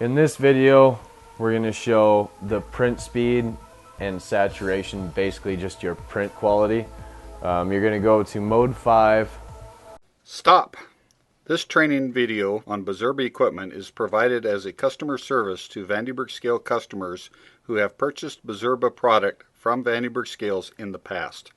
In this video, we're going to show the print speed and saturation, basically just your print quality. You're going to go to mode 5. Stop! This training video on Bizerba equipment is provided as a customer service to Vande scale customers who have purchased Bizerba product from Vande scales in the past.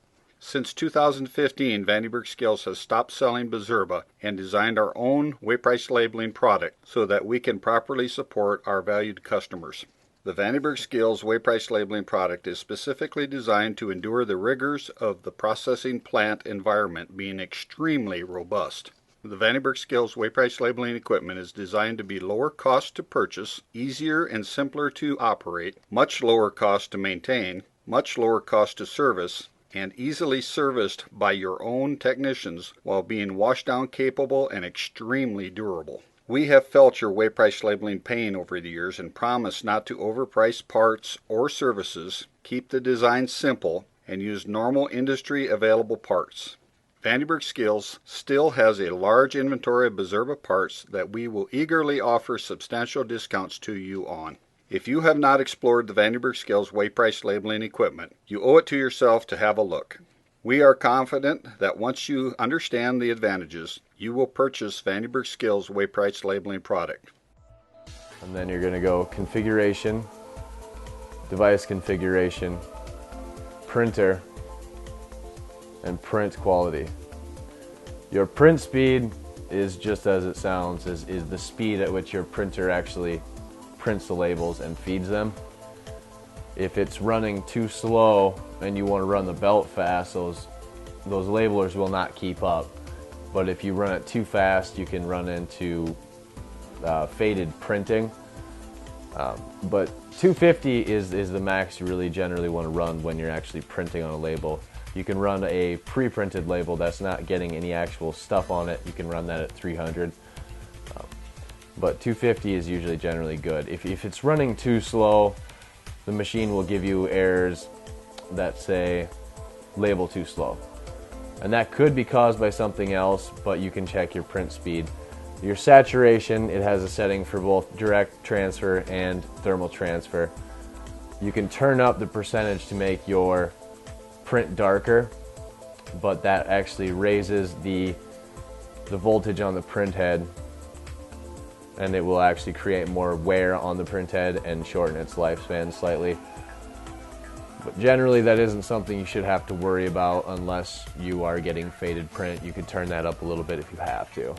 Since 2015, Vande scales has stopped selling Bizerba and designed our own weight price labeling product so that we can properly support our valued customers. The Vande scales weight price labeling product is specifically designed to endure the rigors of the processing plant environment, being extremely robust. The Vande scales weight price labeling equipment is designed to be lower cost to purchase, easier and simpler to operate, much lower cost to maintain, much lower cost to service, and easily serviced by your own technicians while being wash down capable and extremely durable. We have felt your weight price labeling pain over the years and promise not to overprice parts or services, keep the design simple, and use normal industry available parts. Vande Scales still has a large inventory of Bizerba parts that we will eagerly offer substantial discounts to you on. If you have not explored the Vande Scales weight price labeling equipment, you owe it to yourself to have a look. We are confident that once you understand the advantages, you will purchase Vande Scales weight price labeling product. And then you're going to go configuration, device configuration, printer, and print quality. Your print speed is just as it sounds, is the speed at which your printer actually prints the labels and feeds them. If it's running too slow and you want to run the belt fast, those labelers will not keep up. But if you run it too fast, you can run into faded printing. But 250 is the max you really generally want to run when you're actually printing on a label. You can run a pre-printed label that's not getting any actual stuff on it. You can run that at 300. But 250 is usually generally good. If it's running too slow, the machine will give you errors that say label too slow. And that could be caused by something else, but you can check your print speed. Your saturation, it has a setting for both direct transfer and thermal transfer. You can turn up the percentage to make your print darker, but that actually raises the voltage on the print head, and it will actually create more wear on the print head and shorten its lifespan slightly. But generally that isn't something you should have to worry about unless you are getting faded print. You can turn that up a little bit if you have to.